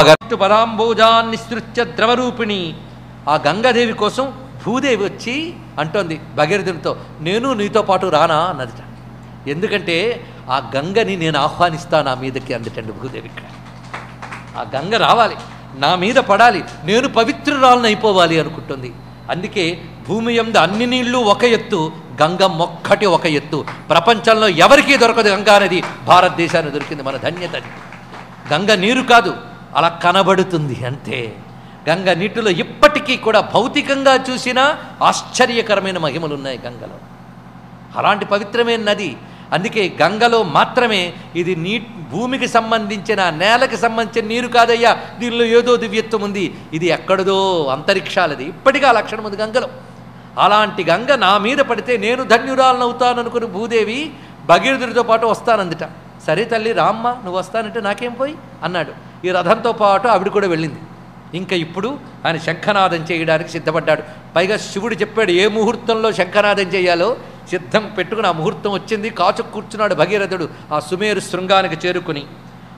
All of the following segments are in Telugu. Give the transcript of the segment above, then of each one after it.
బాగా పదాంబోజాన్నిసృత్య ద్రవరూపిణి. ఆ గంగాదేవి కోసం భూదేవి వచ్చి అంటోంది భగీరథునితో, నేను నీతో పాటు రానా అన్నదిట. ఎందుకంటే ఆ గంగని నేను ఆహ్వానిస్తాను నా మీదకి అందుటండి భూదేవి. ఇక్కడ ఆ గంగ రావాలి, నా మీద పడాలి, నేను పవిత్రురాలను అయిపోవాలి అనుకుంటుంది. అందుకే భూమి యందు అన్ని నీళ్లు ఒక ఎత్తు, గంగ మొక్కటి ఒక ఎత్తు. ప్రపంచంలో ఎవరికీ దొరకదు గంగా నది, భారతదేశానికి దొరికింది, మన ధన్యత. గంగ నీరు కాదు, అలా కనబడుతుంది అంతే. గంగ నీటిలో ఇప్పటికీ కూడా భౌతికంగా చూసినా ఆశ్చర్యకరమైన మహిమలు ఉన్నాయి గంగలో. అలాంటి పవిత్రమైన నది. అందుకే గంగలో మాత్రమే ఇది భూమికి సంబంధించిన, నేలకి సంబంధించిన నీరు కాదయ్యా, దీనిలో ఏదో దివ్యత్వం ఉంది, ఇది ఎక్కడదో అంతరిక్షాలది, ఇప్పటికీ ఆ లక్షణం ఉంది గంగలో. అలాంటి గంగ నా మీద పడితే నేను ధన్యురాలను అవుతాననుకుని భూదేవి భగీరథుడితో పాటు వస్తానందిట. సరే తల్లి రామ్మ, నువ్వు వస్తానంటే నాకేం పోయి అన్నాడు. ఈ రథంతో పాటు ఆవిడ కూడా వెళ్ళింది. ఇంకా ఇప్పుడు ఆయన శంఖనాదం చేయడానికి సిద్ధపడ్డాడు. పైగా శివుడు చెప్పాడు ఏ ముహూర్తంలో శంఖనాదం చేయాలో. సిద్ధం పెట్టుకుని ఆ ముహూర్తం వచ్చింది. కాచు కూర్చున్నాడు భగీరథుడు ఆ సుమేరు శృంగానికి చేరుకుని.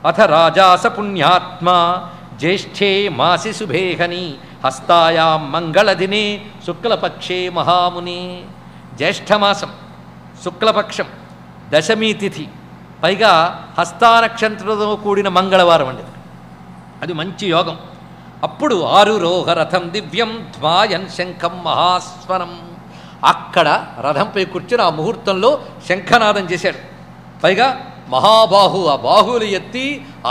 అథ రాజాస పుణ్యాత్మ జ్యేష్ఠే మాసి శుభేహని హస్తాయా మంగళదినే శుక్లపక్షే మహాముని. జ్యేష్ఠమాసం శుక్లపక్షం దశమీ తిథి, పైగా హస్తానక్షత్రంతో కూడిన మంగళవారం అండి. అది మంచి యోగం. అప్పుడు ఆరురోహ రథం దివ్యం ధ్వాయన్ శంఖం మహాస్వరం. అక్కడ రథంపై కూర్చుని ఆ ముహూర్తంలో శంఖనాదం చేశాడు. పైగా మహాబాహు, ఆ బాహువులు ఎత్తి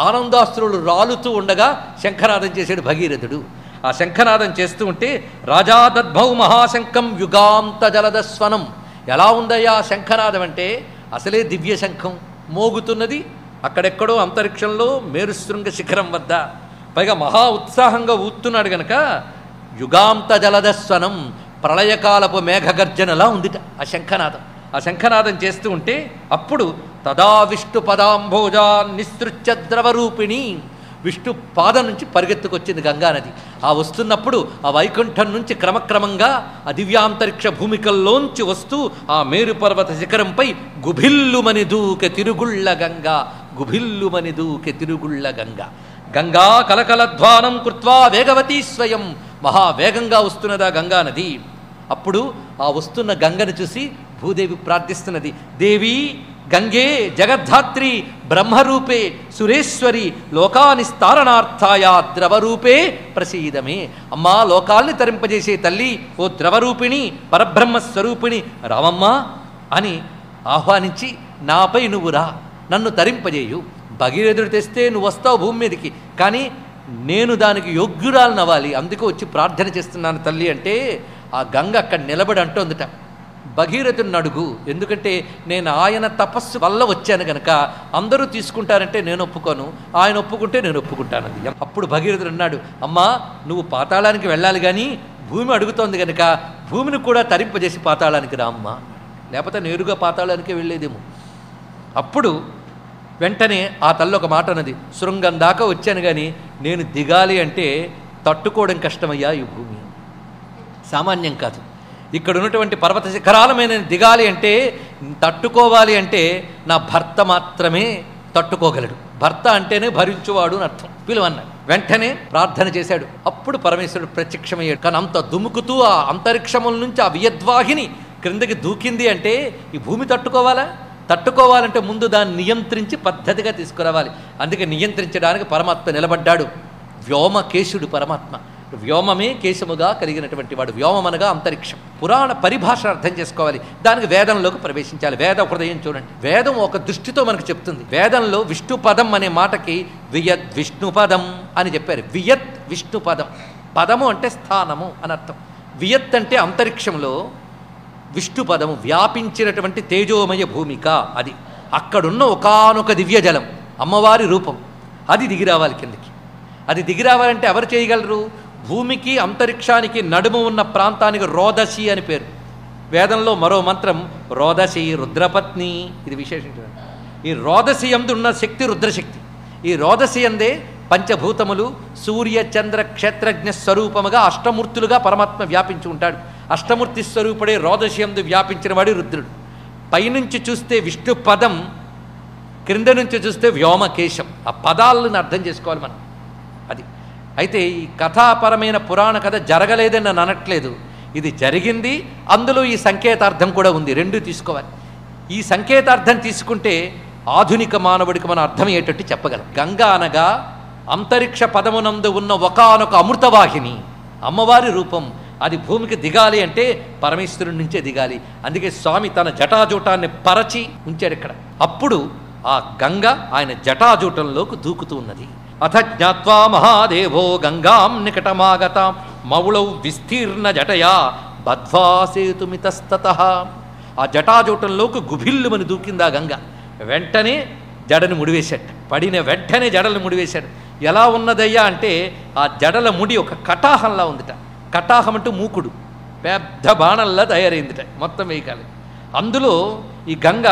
ఆనందాస్త్రులు రాలుతూ ఉండగా శంఖనాదం చేశాడు భగీరథుడు. ఆ శంఖనాదం చేస్తూ ఉంటే రాజా దద్భౌ మహాశంఖం యుగాంత జలదస్వనం. ఎలా ఉందయ్యా శంఖనాదం అంటే, అసలే దివ్య శంఖం మోగుతున్నది అక్కడెక్కడో అంతరిక్షంలో మేరుశృంగ శిఖరం వద్ద. పైగా మహా ఉత్సాహంగా ఊతున్నాడు గనక యుగాంత జలదస్వనం, ప్రళయకాలపు మేఘగర్జనలా ఉందిట ఆ శంఖనాదం. ఆ శంఖనాదం చేస్తూ ఉంటే అప్పుడు తదా విష్ణు పదాంభోజా నిసృత్య ద్రవరూపిణి. విష్ణు పాదం నుంచి పరిగెత్తుకొచ్చింది గంగానది. ఆ వస్తున్నప్పుడు ఆ వైకుంఠం నుంచి క్రమక్రమంగా ఆ దివ్యాంతరిక్ష భూమికల్లోంచి వస్తూ ఆ మేరు పర్వత శిఖరంపై గుభిల్లుమని దూకె తిరుగుళ్ళ గంగా, గుభిల్లుమని దూకె తిరుగుళ్ళ గంగా. గంగా కలకలధ్వానం కృత్వా వేగవతీ స్వయం. మహావేగంగా వస్తున్నదా గంగానది. అప్పుడు ఆ వస్తున్న గంగను చూసి భూదేవి ప్రార్థిస్తున్నది. దేవి గంగే జగద్ధాత్రి బ్రహ్మరూపే సురేశ్వరి లోకానిస్తారణార్థాయ ద్రవరూపే ప్రసీదమే. అమ్మా, లోకాల్ని తరింపజేసే తల్లి, ఓ ద్రవరూపిణి పరబ్రహ్మస్వరూపిణి రామమ్మ అని ఆహ్వానించి నాపై నువ్వు రా, నన్ను తరింపజేయు. భగీరథుడు తెస్తే నువ్వు వస్తావు భూమి మీదకి, కానీ నేను దానికి యోగ్యురాలనవ్వాలి, అందుకు వచ్చి ప్రార్థన చేస్తున్నాను తల్లి అంటే ఆ గంగ అక్కడ నిలబడి అంటోందిట, భగీరథుని అడుగు, ఎందుకంటే నేను ఆయన తపస్సు వల్ల వచ్చాను కనుక అందరూ తీసుకుంటారంటే నేను ఒప్పుకోను, ఆయన ఒప్పుకుంటే నేను ఒప్పుకుంటానంది. అప్పుడు భగీరథుడు అన్నాడు, అమ్మా నువ్వు పాతాళానికి వెళ్ళాలి కానీ భూమి అడుగుతోంది కనుక భూమిని కూడా తరింపజేసి పాతాళానికి రా అమ్మా, లేకపోతే నేరుగా పాతాళానికే వెళ్ళేదేమో. అప్పుడు వెంటనే ఆ తల్లి ఒక మాట అన్నది, శృంగం దాకా వచ్చాను కానీ నేను దిగాలి అంటే తట్టుకోవడం కష్టమయ్యా, ఈ భూమి సామాన్యం కాదు. ఇక్కడ ఉన్నటువంటి పర్వత శిఖరాల మీద నేను దిగాలి అంటే, తట్టుకోవాలి అంటే నా భర్త మాత్రమే తట్టుకోగలడు. భర్త అంటేనే భరించువాడు అని అర్థం. పిలువన్నాడు. వెంటనే ప్రార్థన చేశాడు. అప్పుడు పరమేశ్వరుడు ప్రత్యక్షమయ్యాడు. కానీ అంత దుముకుతూ ఆ అంతరిక్షముల నుంచి ఆ వియద్వాహిని క్రిందకి దూకింది అంటే ఈ భూమి తట్టుకోవాలా? తట్టుకోవాలంటే ముందు దాన్ని నియంత్రించి పద్ధతిగా తీసుకురావాలి. అందుకే నియంత్రించడానికి పరమాత్మ నిలబడ్డాడు. వ్యోమకేశుడు పరమాత్మ. వ్యోమమే కేశముగా కలిగినటువంటి వాడు. వ్యోమమనగా అంతరిక్షం. పురాణ పరిభాష అర్థం చేసుకోవాలి, దానికి వేదంలోకి ప్రవేశించాలి. వేద హృదయం చూడండి, వేదం ఒక దృష్టితో మనకు చెప్తుంది. వేదంలో విష్ణు పదం అనే మాటకి వియద్ విష్ణు పదం అని చెప్పారు. వియత్ విష్ణు పదం. పదము అంటే స్థానము అని అర్థం. వియత్ అంటే అంతరిక్షంలో విష్ణు పదము వ్యాపించినటువంటి తేజోమయ భూమిక. అది అక్కడున్న ఒకానొక దివ్యజలం, అమ్మవారి రూపం, అది దిగిరావాలి కిందకి. అది దిగిరావాలంటే ఎవరు చేయగలరు? భూమికి అంతరిక్షానికి నడుము ఉన్న ప్రాంతానికి రోదసి అని పేరు. వేదంలో మరో మంత్రం రోదసి రుద్రపత్ని. ఇది విశేషించండి. ఈ రోదసి యందు ఉన్న శక్తి రుద్రశక్తి. ఈ రోదసి యందే పంచభూతములు సూర్య చంద్ర క్షేత్రజ్ఞ స్వరూపముగా అష్టమూర్తులుగా పరమాత్మ వ్యాపించి ఉంటాడు. అష్టమూర్తి స్వరూపుడే రోదసి యందు వ్యాపించిన వాడి రుద్రుడు. పైనుంచి చూస్తే విష్ణు పదం, క్రింద నుంచి చూస్తే వ్యోమకేశం. ఆ పదాలను అర్థం చేసుకోవాలి మనం. అది. అయితే ఈ కథాపరమైన పురాణ కథ జరగలేదని నేను అనట్లేదు, ఇది జరిగింది, అందులో ఈ సంకేతార్థం కూడా ఉంది, రెండూ తీసుకోవాలి. ఈ సంకేతార్థం తీసుకుంటే ఆధునిక మానవుడికి మనం అర్థమయ్యేటట్టు చెప్పగలం. గంగా అనగా అంతరిక్ష పదమునందు ఉన్న ఒకానొక అమృతవాహిని, అమ్మవారి రూపం. అది భూమికి దిగాలి అంటే పరమేశ్వరుడి నుంచే దిగాలి. అందుకే స్వామి తన జటాజూటాన్ని పరచి ఉంచాడు ఇక్కడ. అప్పుడు ఆ గంగ ఆయన జటాజూటంలోకి దూకుతూ ఉన్నది. అథ జ్ఞాత్వా మహాదేవో గంగాం నికటమాగతాం మౌళౌ విస్తీర్ణ జటయా బద్ధ్వాసేతుమితస్తతః. ఆ జటాజూటంలోకి గుభిల్లుమని దూకింది ఆ గంగ. వెంటనే జడను ముడివేశాడు, పడిన వెంటనే జడలు ముడివేశాడు. ఎలా ఉన్నదయ్యా అంటే ఆ జడల ముడి ఒక కటాహంలా ఉందిట. కటాహం అంటూ మూకుడు, పెద్ద బాణంలా తయారైందిట, మొత్తం వేయకాలి. అందులో ఈ గంగ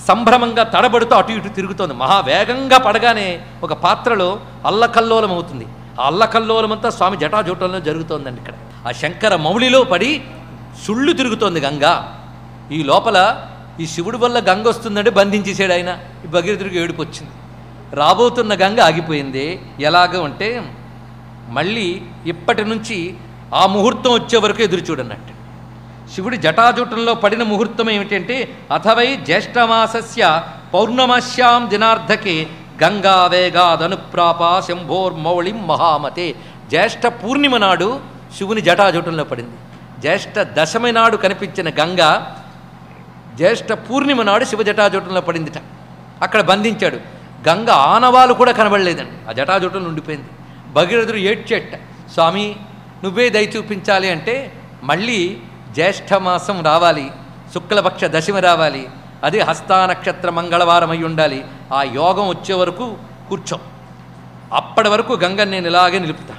సంభ్రమంగా తడబడుతూ అటు ఇటు తిరుగుతోంది. మహావేగంగా పడగానే ఒక పాత్రలో అల్లకల్లోలం అవుతుంది. ఆ అల్లకల్లోలమంతా స్వామి జటాజూటంలో జరుగుతోందండి. ఇక్కడ ఆ శంకర మౌళిలో పడి సుళ్ళు తిరుగుతోంది గంగ. ఈ లోపల ఈ శివుడి వల్ల గంగ వస్తుందంటే బంధించేసాడు ఆయన. ఈ భగీరథుడికి ఏడుపు వచ్చింది. రాబోతున్న గంగ ఆగిపోయింది. ఎలాగ అంటే మళ్ళీ ఇప్పటి నుంచి ఆ ముహూర్తం వచ్చే వరకు ఎదురు చూడన్నట్టు. శివుడి జటాజూటంలో పడిన ముహూర్తం ఏమిటంటే అథవై జ్యేష్ఠమాసస్య పౌర్ణమాస్యాం దినార్ధకే గంగా వేగాదనుప్రాప శంభోర్మౌళిం మహామతే. జ్యేష్ఠ పూర్ణిమ నాడు శివుని జటాజూటంలో పడింది. జ్యేష్ఠ దశమి నాడు కనిపించిన గంగ జ్యేష్ఠ పూర్ణిమ నాడు శివ జటాజూటంలో పడిందిట. అక్కడ బంధించాడు. గంగ ఆనవాలు కూడా కనబడలేదండి, ఆ జటాజూటంలో ఉండిపోయింది. భగీరథుడు ఏడ్చేట, స్వామి నువ్వే దయ చూపించాలి అంటే మళ్ళీ జ్యేష్ఠమాసం రావాలి, శుక్లపక్ష దశమి రావాలి, అది హస్తానక్షత్ర మంగళవారం అయి ఉండాలి. ఆ యోగం వచ్చే వరకు కూర్చోం, అప్పటి వరకు గంగని నేను ఇలాగే నిలుపుతా.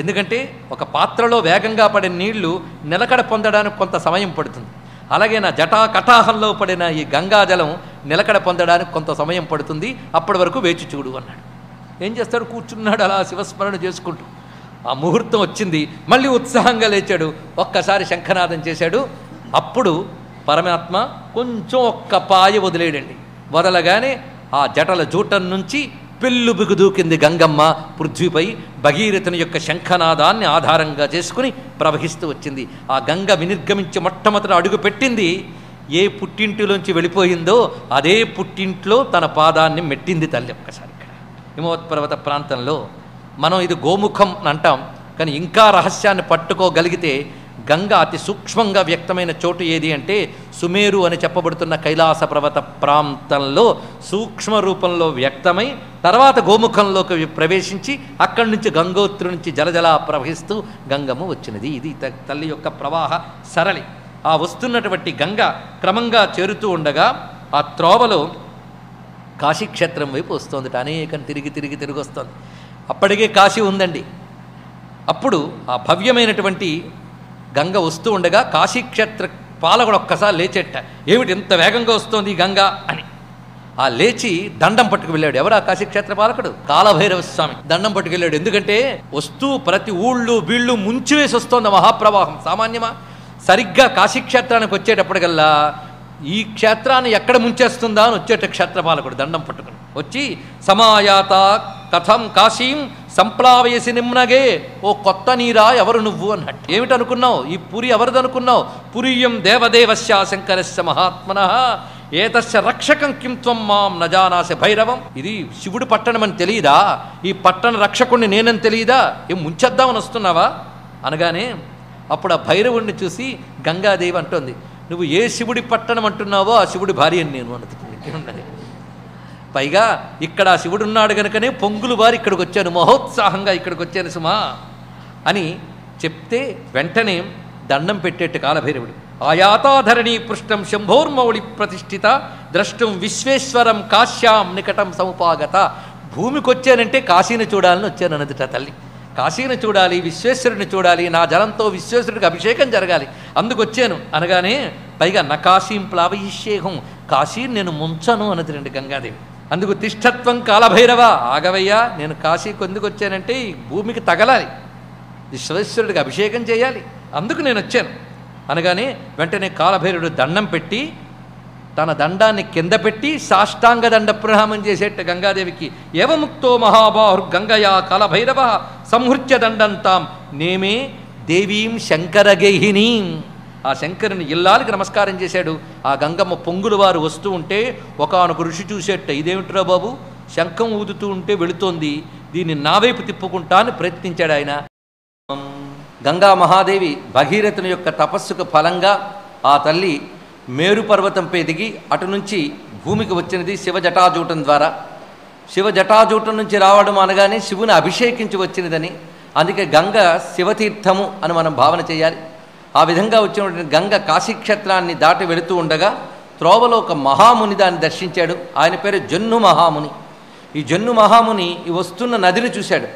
ఎందుకంటే ఒక పాత్రలో వేగంగా పడే నీళ్లు నిలకడ పొందడానికి కొంత సమయం పడుతుంది. అలాగే నా జటా కటాహంలో పడిన ఈ గంగాజలం నిలకడ పొందడానికి కొంత సమయం పడుతుంది, అప్పటి వరకు వేచి చూడు అన్నాడు. ఏం చేస్తాడు, కూర్చున్నాడు అలా శివస్మరణ చేసుకుంటూ. ఆ ముహూర్తం వచ్చింది, మళ్ళీ ఉత్సాహంగా లేచాడు, ఒక్కసారి శంఖనాదం చేశాడు. అప్పుడు పరమాత్మ కొంచెం ఒక్క పాయ వదిలేయండి. వదలగానే ఆ జటల జూటం నుంచి పెళ్ళుబిగు దూకింది గంగమ్మ పృథ్వీపై. భగీరథుని యొక్క శంఖనాదాన్ని ఆధారంగా చేసుకుని ప్రవహిస్తూ వచ్చింది. ఆ గంగ వినిర్గమించి మొట్టమొదట అడుగు పెట్టింది ఏ పుట్టింటిలోంచి వెళ్ళిపోయిందో అదే పుట్టింట్లో తన పాదాన్ని మెట్టింది తల్లి. ఒక్కసారి ఇక్కడ హిమవత్పర్వత ప్రాంతంలో మనం ఇది గోముఖం అంటాం, కానీ ఇంకా రహస్యాన్ని పట్టుకోగలిగితే గంగ అతి సూక్ష్మంగా వ్యక్తమైన చోటు ఏది అంటే సుమేరు అని చెప్పబడుతున్న కైలాస పర్వత ప్రాంతంలో సూక్ష్మ రూపంలో వ్యక్తమై తర్వాత గోముఖంలోకి ప్రవేశించి అక్కడి నుంచి గంగోత్రి నుంచి జలజలా ప్రవహిస్తూ గంగమ్మ వచ్చినది. ఇది తల్లి యొక్క ప్రవాహ సరళి. ఆ వస్తున్నటువంటి గంగ క్రమంగా చేరుతూ ఉండగా ఆ త్రోవలో కాశీక్షేత్రం వైపు వస్తోంది. అనేకం తిరిగి తిరిగి తిరిగి వస్తోంది. అప్పటికే కాశీ ఉందండి. అప్పుడు ఆ భవ్యమైనటువంటి గంగ వస్తూ ఉండగా కాశీక్షేత్ర పాలకుడు ఒక్కసారి లేచెట్ట, ఏమిటి ఎంత వేగంగా వస్తోంది ఈ గంగ అని. ఆ లేచి దండం పట్టుకు వెళ్ళాడు. ఎవరు ఆ కాశీక్షేత్ర పాలకుడు? కాలభైరవ స్వామి. దండం పట్టుకు వెళ్ళాడు. ఎందుకంటే వస్తూ ప్రతి ఊళ్ళు వీళ్ళు ముంచివేసి వస్తోంది మహాప్రవాహం. సామాన్యమా? సరిగ్గా కాశీక్షేత్రానికి వచ్చేటప్పటికల్లా ఈ క్షేత్రాన్ని ఎక్కడ ముంచేస్తుందా అని వచ్చేట క్షేత్రపాలకుడు దండం పట్టుకుని వచ్చి సమాయాత కథం కాశీం సంప్లావయసి నిమ్నగే, ఓ కొత్త నీరా ఎవరు నువ్వు అన్నట్టు. ఏమిటనుకున్నావు? ఈ పురి ఎవరిదనుకున్నావు? పురియం దేవదేవస్య శంకరస్య మహాత్మనః ఏతస్య రక్షకం కిం త్వం మాం నజానాసి భైరవం. ఇది శివుడు పట్టణం అని తెలియదా? ఈ పట్టణ రక్షకుణ్ణి నేనని తెలియదా? ఏం ముంచేద్దామని వస్తున్నావా అనగానే అప్పుడు ఆ భైరవుణ్ణి చూసి గంగాదేవి అంటోంది, నువ్వు ఏ శివుడి పట్టణం అంటున్నావో ఆ శివుడి భార్య అని నేను అన్నది. పైగా ఇక్కడ ఆ శివుడు ఉన్నాడు కనుకనే పొంగులు వారి ఇక్కడికి వచ్చాను, మహోత్సాహంగా ఇక్కడికి వచ్చాను సుమా అని చెప్తే వెంటనే దండం పెట్టేట్టు కాలభైరవుడు. ఆయాతాధరణి పృష్టం శంభోర్మౌళి ప్రతిష్ఠిత ద్రష్టం విశ్వేశ్వరం కాశ్యాం నికటం సముపాగత. భూమికి వచ్చానంటే కాశీని చూడాలని వచ్చాను అన్నదిట తల్లి. కాశీని చూడాలి, విశ్వేశ్వరుడిని చూడాలి, నా జలంతో విశ్వేశ్వరుడికి అభిషేకం జరగాలి, అందుకు వచ్చాను అనగానే పైగా నకాశీం ప్లావయిష్యేహం, కాశీని నేను ముంచను అన్నది రండి గంగాదేవి. అందుకు తిష్టత్వం కాలభైరవ, ఆగవయ్యా, నేను కాశీకి ఎందుకు వచ్చానంటే ఈ భూమికి తగలాలి, విశ్వేశ్వరుడికి అభిషేకం చేయాలి, అందుకు నేను వచ్చాను అనగానే వెంటనే కాలభైరవుడు దండం పెట్టి తన దండాన్ని కింద పెట్టి సాష్టాంగ దండ ప్రణామం చేసేట గంగాదేవికి. ఏవముక్తో మహాబాహు గంగయా కలభైరవ సంహృత్య దండంతాం నేమే దేవీం శంకరగేహినీం. ఆ శంకరుని ఇల్లాలకి నమస్కారం చేశాడు. ఆ గంగమ్మ పొంగులు వారు వస్తూ ఉంటే ఒకానొక ఋషి చూసేట, ఇదేమిట్రా బాబు, శంఖం ఊదుతూ ఉంటే వెళుతోంది, దీన్ని నా వైపు తిప్పుకుంటా అని ప్రయత్నించాడు ఆయన. గంగా మహాదేవి భగీరథుని యొక్క తపస్సుకు ఫలంగా ఆ తల్లి మేరు పర్వతంపై దిగి అటు నుంచి భూమికి వచ్చినది శివజటాజూటం ద్వారా. శివజటాజూటం నుంచి రావడం అనగానే శివుని అభిషేకించి వచ్చినదని, అందుకే గంగ శివతీర్థము అని మనం భావన చేయాలి. ఆ విధంగా వచ్చినటువంటి గంగ కాశీక్షేత్రాన్ని దాటి వెళుతూ ఉండగా త్రోవలో ఒక మహాముని దాన్ని దర్శించాడు. ఆయన పేరు జన్ను మహాముని. ఈ జన్ను మహాముని ఈ వస్తున్న నదిని చూశాడు.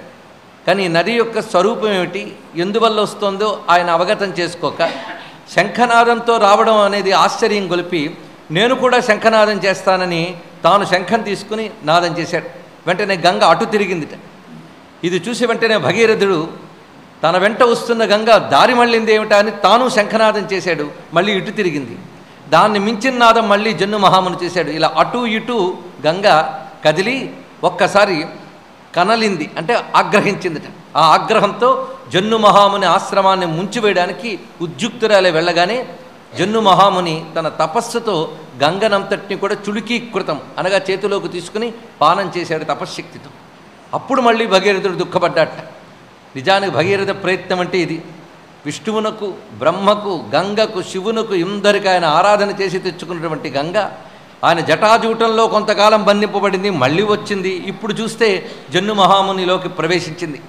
కానీ ఈ నది యొక్క స్వరూపం ఏమిటి, ఎందువల్ల వస్తుందో ఆయన అవగతం చేసుకోక శంఖనాదంతో రావడం అనేది ఆశ్చర్యం గొలిపి, నేను కూడా శంఖనాదం చేస్తానని తాను శంఖం తీసుకుని నాదం చేశాడు. వెంటనే గంగ అటు తిరిగిందిట. ఇది చూసి వెంటనే భగీరథుడు తన వెంట వస్తున్న గంగ దారి మళ్ళింది ఏమిటా అని తాను శంఖనాదం చేశాడు. మళ్ళీ ఇటు తిరిగింది. దాన్ని మించిన నాదం మళ్ళీ జన్ను మహాముని చేశాడు. ఇలా అటు ఇటు గంగ కదిలి ఒక్కసారి కనలింది, అంటే ఆగ్రహించిందిట. ఆ ఆగ్రహంతో జన్ను మహాముని ఆశ్రమాన్ని ముంచివేయడానికి ఉద్యుక్తురాలే వెళ్ళగానే జన్ను మహాముని తన తపస్సుతో గంగనంతటిని కూడా చుడికీకృతం అనగా చేతిలోకి తీసుకుని పానం చేశాడు తపశ్శక్తితో. అప్పుడు మళ్ళీ భగీరథుడు దుఃఖపడ్డాట. నిజానికి భగీరథ ప్రయత్నం అంటే ఇది. విష్ణువునకు, బ్రహ్మకు, గంగకు, శివునకు ఇందరికి ఆయన ఆరాధన చేసి తెచ్చుకున్నటువంటి గంగ ఆయన జటాజూటంలో కొంతకాలం బంధింపబడింది, మళ్ళీ వచ్చింది. ఇప్పుడు చూస్తే జన్ను మహామునిలోకి ప్రవేశించింది.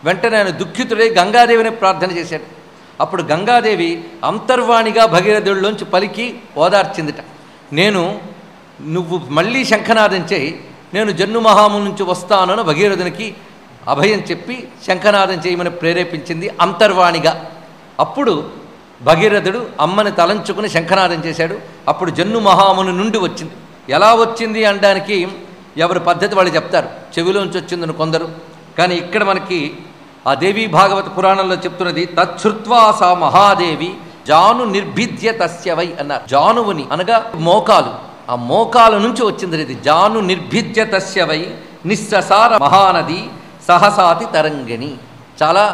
వెంటనే ఆయన దుఃఖితుడై గంగాదేవిని ప్రార్థన చేశాడు. అప్పుడు గంగాదేవి అంతర్వాణిగా భగీరథుడిలోంచి పలికి ఓదార్చిందిట. నువ్వు మళ్ళీ శంఖనాదం చేయి, నేను జన్ను మహాముని నుంచి వస్తానని భగీరథునికి అభయం చెప్పి శంఖనాదం చేయమని ప్రేరేపించింది అంతర్వాణిగా. అప్పుడు భగీరథుడు అమ్మని తలంచుకుని శంఖనాదం చేశాడు. అప్పుడు జన్ను మహాముని నుండి వచ్చింది. ఎలా వచ్చింది అనడానికి ఎవరి పద్ధతి వాళ్ళు చెప్తారు, చెవిలోంచి వచ్చిందని కొందరు. కానీ ఇక్కడ మనకి ఆ దేవీ భాగవత పురాణంలో చెప్తున్నది, తచ్చుత్వా సా మహాదేవి జాను నిర్భిద్య తస్యవై అన్నారు. జానువుని అనగా మోకాలు, ఆ మోకాల నుంచి వచ్చింది ఇది. జాను నిర్భిద్య తస్యవై నిస్ససార మహానది సహసాతి తరంగిణి. చాలా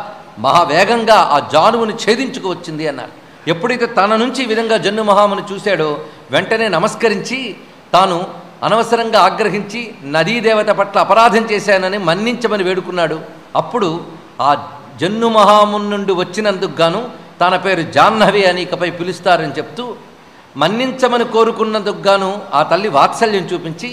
మహావేగంగా ఆ జానువుని ఛేదించుకు వచ్చింది అన్నారు. ఎప్పుడైతే తన నుంచి ఈ విధంగా జన్ను మహాముని చూశాడో వెంటనే నమస్కరించి తాను అనవసరంగా ఆగ్రహించి నదీదేవత పట్ల అపరాధం చేశానని మన్నించమని వేడుకున్నాడు. అప్పుడు ఆ జన్ను మహాముని నుండి వచ్చినందుకు గాను తన పేరు జాహ్నవి అని ఇకపై పిలుస్తారని చెప్తూ, మన్నించమని కోరుకున్నందుకు గాను ఆ తల్లి వాత్సల్యం చూపించి,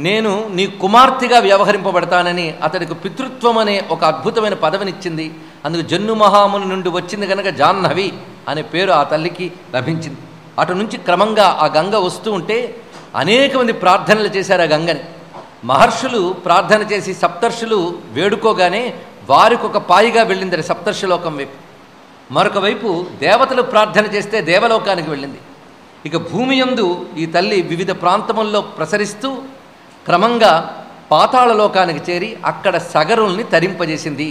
నేను నీ కుమార్తెగా వ్యవహరింపబడతానని అతడికి పితృత్వం అనే ఒక అద్భుతమైన పదవినిచ్చింది. అందుకు జన్ను మహాముని నుండి వచ్చింది కనుక జాహ్నవి అనే పేరు ఆ తల్లికి లభించింది. అటు నుంచి క్రమంగా ఆ గంగ వస్తూ ఉంటే అనేక మంది ప్రార్థనలు చేశారు ఆ గంగని. మహర్షులు ప్రార్థన చేసి సప్తర్షులు వేడుకోగానే వారికి ఒక పాయిగా వెళ్ళింది సప్తర్షిలోకం వైపు. మరొక వైపు దేవతలు ప్రార్థన చేస్తే దేవలోకానికి వెళ్ళింది. ఇక భూమి యందు ఈ తల్లి వివిధ ప్రాంతముల్లో ప్రసరిస్తూ క్రమంగా పాతాళలోకానికి చేరి అక్కడ సగరుల్ని తరింపజేసింది.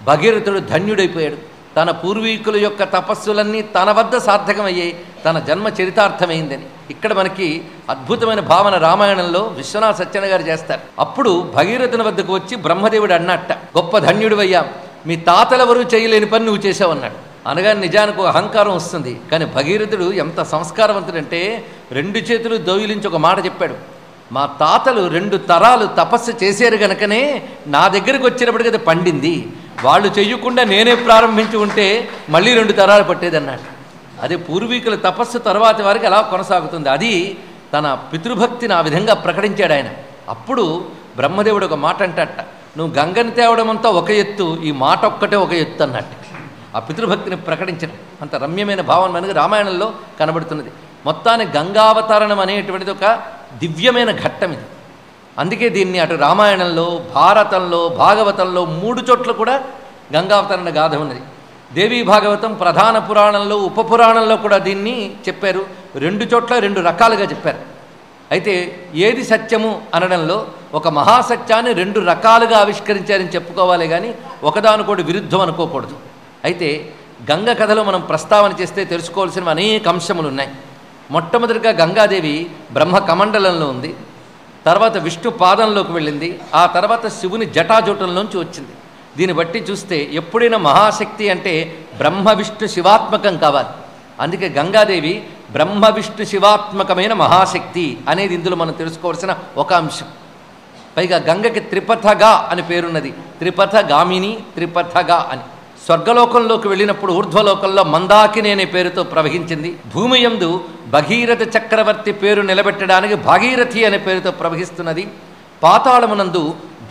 భగీరథుడు ధన్యుడైపోయాడు. తన పూర్వీకుల యొక్క తపస్సులన్నీ తన వద్ద సార్థకమయ్యాయి, తన జన్మ చరితార్థమైందని. ఇక్కడ మనకి అద్భుతమైన భావన రామాయణంలో విశ్వనాథ సత్యనారాయణ గారు చేస్తారు. అప్పుడు భగీరథుని వద్దకు వచ్చి బ్రహ్మదేవుడు అన్నట్ట, గొప్ప ధన్యుడివయ్యా, మీ తాతలెవరూ చేయలేని పని నువ్వు చేసావన్నాడు. అనగా నిజానికి అహంకారం వస్తుంది. కానీ భగీరథుడు ఎంత సంస్కారవంతుడంటే 2 చేతులు దోయిలించి ఒక మాట చెప్పాడు, మా తాతలు 2 తరాలు తపస్సు చేశారు గనకనే నా దగ్గరికి వచ్చినప్పటికీ అది పండింది. వాళ్ళు చెయ్యకుండా నేనే ప్రారంభించి ఉంటే మళ్ళీ 2 తరాలు పట్టేదన్నాడు. అదే పూర్వీకుల తపస్సు తర్వాత వారికి అలా కొనసాగుతుంది. అది తన పితృభక్తిని ఆ విధంగా ప్రకటించాడు ఆయన. అప్పుడు బ్రహ్మదేవుడు ఒక మాట అంటట, నువ్వు గంగని తేవడం అంతా ఒక ఎత్తు, ఈ మాట ఒక్కటే ఒక ఎత్తు అన్నట్టు. ఆ పితృభక్తిని ప్రకటించడం అంత రమ్యమైన భావన మనకి రామాయణంలో కనబడుతున్నది. మొత్తానికి గంగావతరణం అనేటువంటిది ఒక దివ్యమైన ఘట్టం ఇది. అందుకే దీన్ని అటు రామాయణంలో, భారతంలో, భాగవతంలో 3 చోట్ల కూడా గంగావతరణ గాథ ఉన్నది. దేవీ భాగవతం ప్రధాన పురాణంలో, ఉపపురాణంలో కూడా దీన్ని చెప్పారు. 2 చోట్ల 2 రకాలుగా చెప్పారు. అయితే ఏది సత్యము అనడంలో ఒక మహాసత్యాన్ని 2 రకాలుగా ఆవిష్కరించారని చెప్పుకోవాలి, కానీ ఒకదానికోటి విరుద్ధం అనుకోకూడదు. అయితే గంగ కథలో మనం ప్రస్తావన చేస్తే తెలుసుకోవాల్సిన అనేక అంశములు ఉన్నాయి. మొట్టమొదటిగా గంగాదేవి బ్రహ్మ కమండలంలో ఉంది, తర్వాత విష్ణు పాదంలోకి వెళ్ళింది, ఆ తర్వాత శివుని జటాజూటంలోంచి వచ్చింది. దీన్ని బట్టి చూస్తే ఎప్పుడైనా మహాశక్తి అంటే బ్రహ్మ విష్ణు శివాత్మకం కావాలి. అందుకే గంగాదేవి బ్రహ్మ విష్ణు శివాత్మకమైన మహాశక్తి అనేది ఇందులో మనం తెలుసుకోవాల్సిన ఒక అంశం. పైగా గంగకి త్రిపథగా అని పేరున్నది, త్రిపథగామిని, త్రిపథగా అని. స్వర్గలోకంలోకి వెళ్ళినప్పుడు ఊర్ధ్వలోకంలో మందాకిని అనే పేరుతో ప్రవహించింది. భూమి యందు భగీరథ చక్రవర్తి పేరు నిలబెట్టడానికి భాగీరథి అనే పేరుతో ప్రవహిస్తున్నది. పాతాళమునందు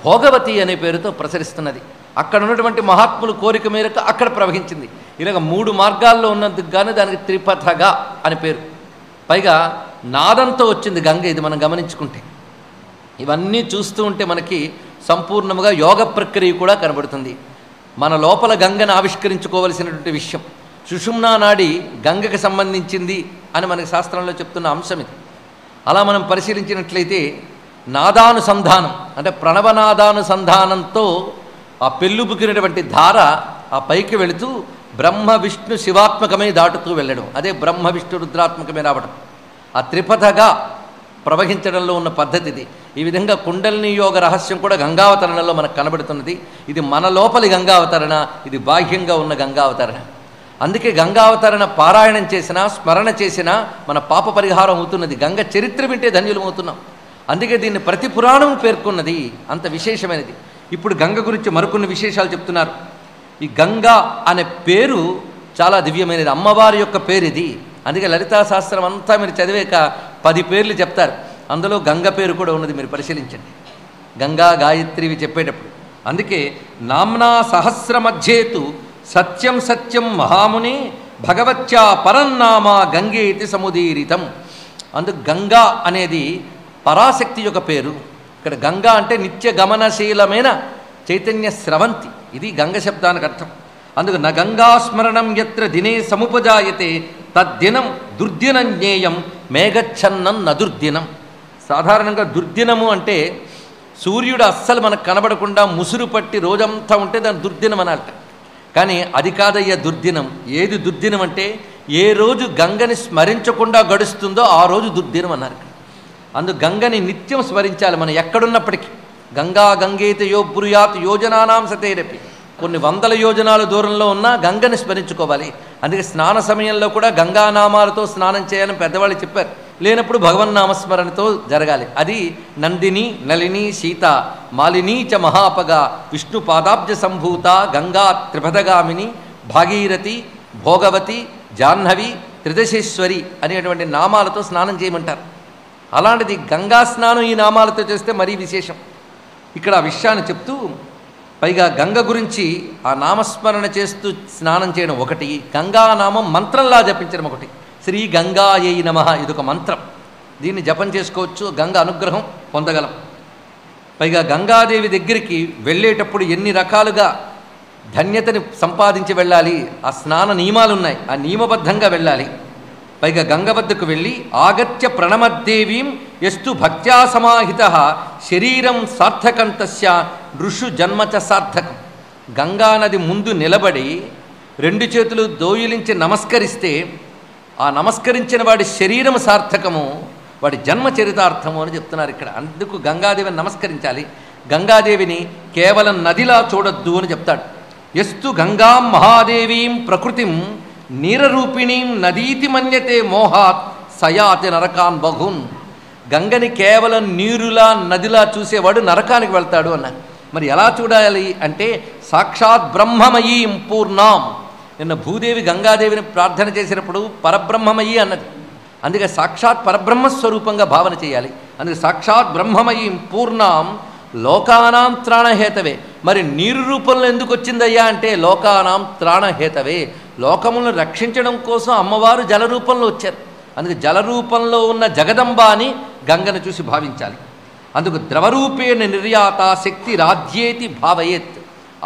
భోగవతి అనే పేరుతో ప్రసరిస్తున్నది. అక్కడ ఉన్నటువంటి మహాత్ములు కోరిక మేరకు అక్కడ ప్రవహించింది. ఇలాగ 3 మార్గాల్లో ఉన్నందుకు గాను దానికి త్రిపథగా అని పేరు. పైగా నాదంతో వచ్చింది గంగ. ఇది మనం గమనించుకుంటే ఇవన్నీ చూస్తూ ఉంటే మనకి సంపూర్ణముగా యోగ ప్రక్రియ కూడా కనబడుతుంది. మన లోపల గంగను ఆవిష్కరించుకోవలసినటువంటి విషయం. సుషుమ్నా నాడి గంగకి సంబంధించింది అని మనకి శాస్త్రంలో చెప్తున్న అంశం ఇది. అలా మనం పరిశీలించినట్లయితే నాదానుసంధానం అంటే ప్రణవనాదానుసంధానంతో ఆ పెళ్ళుబుకినటువంటి ధార ఆ పైకి వెళుతూ బ్రహ్మ విష్ణు శివాత్మకమై దాటుతూ వెళ్ళడం, అదే బ్రహ్మ విష్ణు రుద్రాత్మకమే రావడం. ఆ త్రిపథగా ప్రవహించడంలో ఉన్న పద్ధతి ఇది. ఈ విధంగా కుండలిని యోగ రహస్యం కూడా గంగావతరణలో మనకు కనబడుతున్నది. ఇది మన లోపలి గంగావతరణ, ఇది బాహ్యంగా ఉన్న గంగావతరణ. అందుకే గంగావతరణ పారాయణం చేసినా స్మరణ చేసినా మన పాప పరిహారం అవుతున్నది. గంగ చరిత్ర వింటే ధన్యులమవుతున్నాం. అందుకే దీన్ని ప్రతి పురాణం పేర్కొన్నది, అంత విశేషమైనది. ఇప్పుడు గంగ గురించి మరికొన్ని విశేషాలు చెప్తున్నారు. ఈ గంగా అనే పేరు చాలా దివ్యమైనది, అమ్మవారి యొక్క పేరు ఇది. అందుకే లలితా శాస్త్రం అంతా మీరు చదివాక 10 పేర్లు చెప్తారు, అందులో గంగ పేరు కూడా ఉన్నది. మీరు పరిశీలించండి గంగా గాయత్రివి చెప్పేటప్పుడు. అందుకే నామ్నా సహస్రమధ్యేతు సత్యం సత్యం మహాముని భగవత్యా పరన్నామా గంగేతి సముదీరితం. అందుకు గంగా అనేది పరాశక్తి యొక్క పేరు. ఇక్కడ గంగా అంటే నిత్య గమనశీలమైన చైతన్య స్రవంతి, ఇది గంగ శబ్దానికి అర్థం. అందుకు న గంగాస్మరణం ఎత్ర దినే సముపజాయతే తద్దినం దుర్దినం జ్ఞేయం మేఘచ్ఛన్నం నదుర్దినం. సాధారణంగా దుర్దినము అంటే సూర్యుడు అస్సలు మనకు కనబడకుండా ముసురు పట్టి రోజంతా ఉంటే దాని దుర్దినం అనాలట. కానీ అది కాదయ్యా దుర్దినం. ఏది దుర్దినం అంటే ఏ రోజు గంగని స్మరించకుండా గడుస్తుందో ఆ రోజు దుర్దినం అన్నారు. అందుకు గంగని నిత్యం స్మరించాలి మనం ఎక్కడున్నప్పటికీ. గంగా గంగేత యో బ్రూయాత్ యోజనానాం సతేరపి. కొన్ని వందల యోజనాల దూరంలో ఉన్నా గంగని స్మరించుకోవాలి. అందుకే స్నాన సమయంలో కూడా గంగానామాలతో స్నానం చేయాలని పెద్దవాళ్ళు చెప్పారు. లేనప్పుడు భగవన్నామస్మరణతో జరగాలి. అది నందిని నళిని సీత మాలినీ చ మహాపగా విష్ణు పాదాబ్జ సంభూత గంగా త్రిపథగామిని భాగీరథి భోగవతి జాహ్నవి త్రిదశేశ్వరి అనేటువంటి నామాలతో స్నానం చేయమంటారు. అలాంటిది గంగా స్నానం ఈ నామాలతో చేస్తే మరీ విశేషం. ఇక్కడ ఆ విషయాన్ని చెప్తూ పైగా గంగ గురించి ఆ నామస్మరణ చేస్తూ స్నానం చేయడం ఒకటి, గంగానామం మంత్రంలా జపించడం ఒకటి. శ్రీ గంగాయై నమః ఇదొక మంత్రం. దీన్ని జపం చేసుకోవచ్చు, గంగ అనుగ్రహం పొందగలం. పైగా గంగాదేవి దగ్గరికి వెళ్ళేటప్పుడు ఎన్ని రకాలుగా ధన్యతని సంపాదించి వెళ్ళాలి, ఆ స్నాన నియమాలు ఉన్నాయి, ఆ నియమబద్ధంగా వెళ్ళాలి. పైగా గంగ వద్దకు వెళ్ళి ఆగత్య ప్రణమద్దేవీం ఎస్తు భక్త్యా సమాహిత శరీరం సార్థకం తస్య ఋషు జన్మచ సార్థకం. గంగానది ముందు నిలబడి 2 చేతులు దోయిలించి నమస్కరిస్తే ఆ నమస్కరించిన వాడి శరీరం సార్థకము, వాడి జన్మ చరితార్థము అని చెప్తున్నారు ఇక్కడ. అందుకు గంగాదేవిని నమస్కరించాలి. గంగాదేవిని కేవలం నదిలా చూడొద్దు అని చెప్తాడు. ఎస్తు గంగాం మహాదేవీం ప్రకృతిం నీరరూపిణీం నదీతి మన్యతే మోహాత్ సయాతి నరకాన్ బహున్. గంగని కేవలం నీరులా నదిలా చూసేవాడు నరకానికి వెళ్తాడు అన్నారు. మరి ఎలా చూడాలి అంటే సాక్షాత్ బ్రహ్మమయీం పూర్ణాం. నిన్న భూదేవి గంగాదేవిని ప్రార్థన చేసినప్పుడు పరబ్రహ్మమయీ అన్నది. అందుకే సాక్షాత్ పరబ్రహ్మస్వరూపంగా భావన చేయాలి. అందుకే సాక్షాత్ బ్రహ్మమయీం పూర్ణాం లోకానాం త్రాణహేతవే. మరి నీరు రూపంలో ఎందుకు వచ్చిందయ్యా అంటే లోకానాం త్రాణహేతవే, లోకములను రక్షించడం కోసం అమ్మవారు జల రూపంలో వచ్చారు. అందుకే జలరూపంలో ఉన్న జగదంబాని గంగను చూసి భావించాలి. అందుకు ద్రవరూపేణ నిర్యాత శక్తి రాజ్యేతి భావయేత్.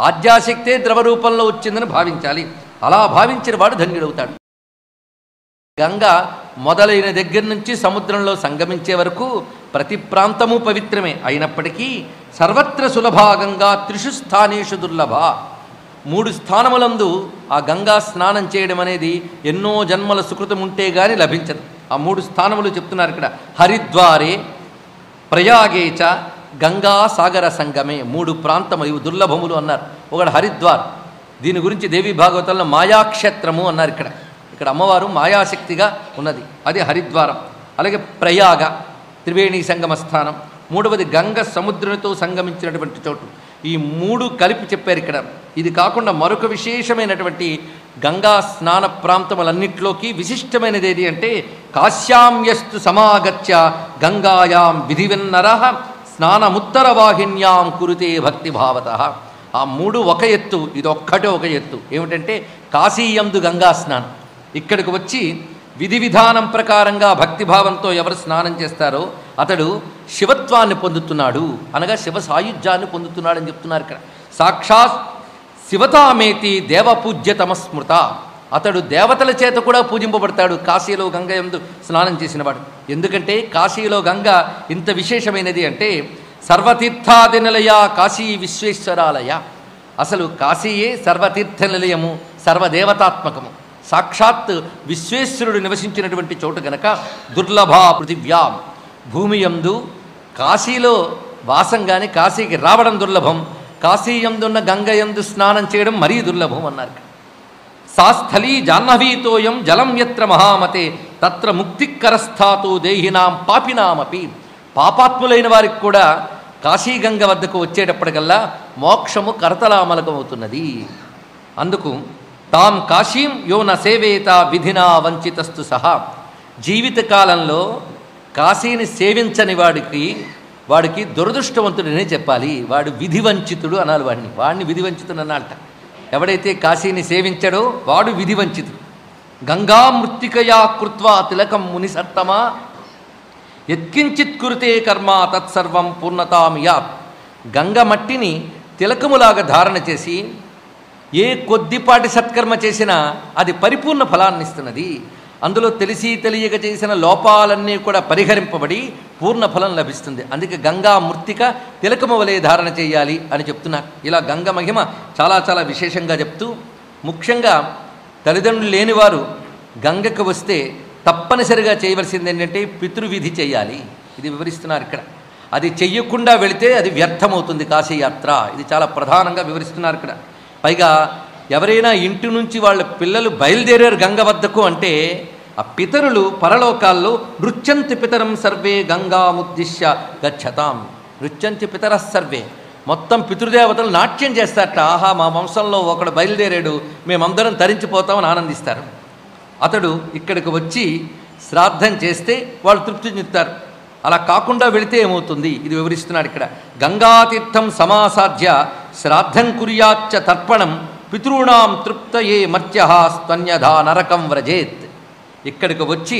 ఆద్యాశక్తే ద్రవరూపంలో వచ్చిందని భావించాలి. అలా భావించిన వాడు ధన్యుడవుతాడు. గంగ మొదలైన దగ్గర నుంచి సముద్రంలో సంగమించే వరకు ప్రతి ప్రాంతము పవిత్రమే అయినప్పటికీ సర్వత్ర సులభా గంగా త్రిషు స్థానేషు దుర్లభ. 3 స్థానములందు ఆ గంగా స్నానం చేయడం అనేది ఎన్నో జన్మల సుకృతం ఉంటే గాని లభించదు. ఆ 3 స్థానములు చెప్తున్నారు ఇక్కడ. హరిద్వారే, ప్రయాగేచ, గంగా సాగర సంగమే. 3 ప్రాంతములు ఇవి దుర్లభములు అన్నారు. ఒకటి హరిద్వార్, దీని గురించి దేవి భాగవతంలో మాయాక్షేత్రము అన్నారు. ఇక్కడ అమ్మవారు మాయాశక్తిగా ఉన్నది, అది హరిద్వారం. అలాగే ప్రయాగ త్రివేణి సంగమ స్థానం. 3వది గంగ సముద్రంతో సంగమించినటువంటి చోటు. ఈ 3 కలిపి చెప్పారు ఇక్కడ. ఇది కాకుండా మరొక విశేషమైనటువంటి గంగా స్నాన ప్రాంతములన్నింటిలోకి విశిష్టమైనది ఏది అంటే కాశ్యామ్యస్తు సమాగత్య గంగాయాం విధివిన్నర స్నానముత్తరవాహిన్యాం కురుతే భక్తిభావత. ఆ 3 ఒక ఎత్తు, ఇది ఒక్కటే ఒక ఎత్తు. ఏమిటంటే కాశీయందు గంగా స్నానం. ఇక్కడికి వచ్చి విధి విధానం ప్రకారంగా భక్తిభావంతో ఎవరు స్నానం చేస్తారో అతడు శివత్వాన్ని పొందుతున్నాడు, అనగా శివ సాయుధ్యాన్ని పొందుతున్నాడు అని చెప్తున్నారు ఇక్కడ. సాక్షాత్ శివతామేతి దేవపూజ్యతమ స్మృత. అతడు దేవతల చేత కూడా పూజింపబడతాడు కాశీలో గంగ యందు స్నానం చేసినవాడు. ఎందుకంటే కాశీలో గంగ ఇంత విశేషమైనది అంటే సర్వతీర్థాది నిలయ కాశీ విశ్వేశ్వరాలయ. అసలు కాశీయే సర్వతీర్థ నిలయము, సర్వదేవతాత్మకము. సాక్షాత్ విశ్వేశ్వరుడు నివసించినటువంటి చోటు గనక దుర్లభ పృథివ్యాం, భూమి యందు కాశీలో వాసం కానీ కాశీకి రావడం దుర్లభం, కాశీ యందున్న గంగ యందు స్నానం చేయడం మరీ దుర్లభం అన్నారు. సా స్థలీ జాహ్నవీతోయం జలం యత్ర మహామతే తత్ర ముక్తికరస్థాతో దేహినాం పాపినామపి. పాపాత్ములైన వారికి కూడా కాశీగంగ వద్దకు వచ్చేటప్పటికల్లా మోక్షము కరతలామలకమవుతున్నది. అందుకు తాం కాశీం యో న సేవేత విధినా వంచితస్తు సహా. జీవితకాలంలో కాశీని సేవించని వాడికి దురదృష్టవంతుడనే చెప్పాలి. వాడు విధివంచితుడు అనాలి. వాడిని విధివంచితుడు అనాలట. ఎవడైతే కాశీని సేవించడో వాడు విధివంచితుడు. గంగా మృత్తికయా కృత్వా తిలకం మునిసత్తమా యత్కించిత్ కురుతే కర్మ తత్సర్వం పూర్ణతామియాత్. గంగ మట్టిని తిలకములాగా ధారణ చేసి ఏ కొద్దిపాటి సత్కర్మ చేసినా అది పరిపూర్ణ ఫలాన్ని ఇస్తున్నది. అందులో తెలిసి తెలియక చేసిన లోపాలన్నీ కూడా పరిహరింపబడి పూర్ణ ఫలం లభిస్తుంది. అందుకే గంగా మృత్తిక తిలకము వలె ధారణ చేయాలి అని చెప్తున్నారు. ఇలా గంగ మహిమ చాలా చాలా విశేషంగా చెప్తూ, ముఖ్యంగా తల్లిదండ్రులు లేనివారు గంగకు వస్తే తప్పనిసరిగా చేయవలసింది ఏంటంటే పితృవిధి చేయాలి. ఇది వివరిస్తున్నారు ఇక్కడ. అది చెయ్యకుండా వెళితే అది వ్యర్థమవుతుంది కాశీయాత్ర. ఇది చాలా ప్రధానంగా వివరిస్తున్నారు ఇక్కడ. పైగా ఎవరైనా ఇంటి నుంచి వాళ్ళ పిల్లలు బయలుదేరారు గంగ వద్దకు అంటే ఆ పితరులు పరలోకాల్లో నృత్యంతి పితరం సర్వే గంగాముద్దిశ్య గచ్చతాం. నృత్యంతి పితర సర్వే, మొత్తం పితృదేవతలు నాట్యం చేస్తారట. ఆహా, మా వంశంలో ఒకడు బయలుదేరాడు, మేమందరం తరించిపోతామని ఆనందిస్తారు. అతడు ఇక్కడికి వచ్చి శ్రాద్ధం చేస్తే వాళ్ళు తృప్తి చెందుతారు. అలా కాకుండా వెళితే ఏమవుతుంది ఇది వివరిస్తున్నాడు ఇక్కడ. గంగాతీర్థం సమాసాధ్య శ్రాద్ధం కుర్యాచ్చ తర్పణం పితॄణాం తృప్తయే మర్త్య స్తన్యధా నరకం వ్రజేత్. ఇక్కడికి వచ్చి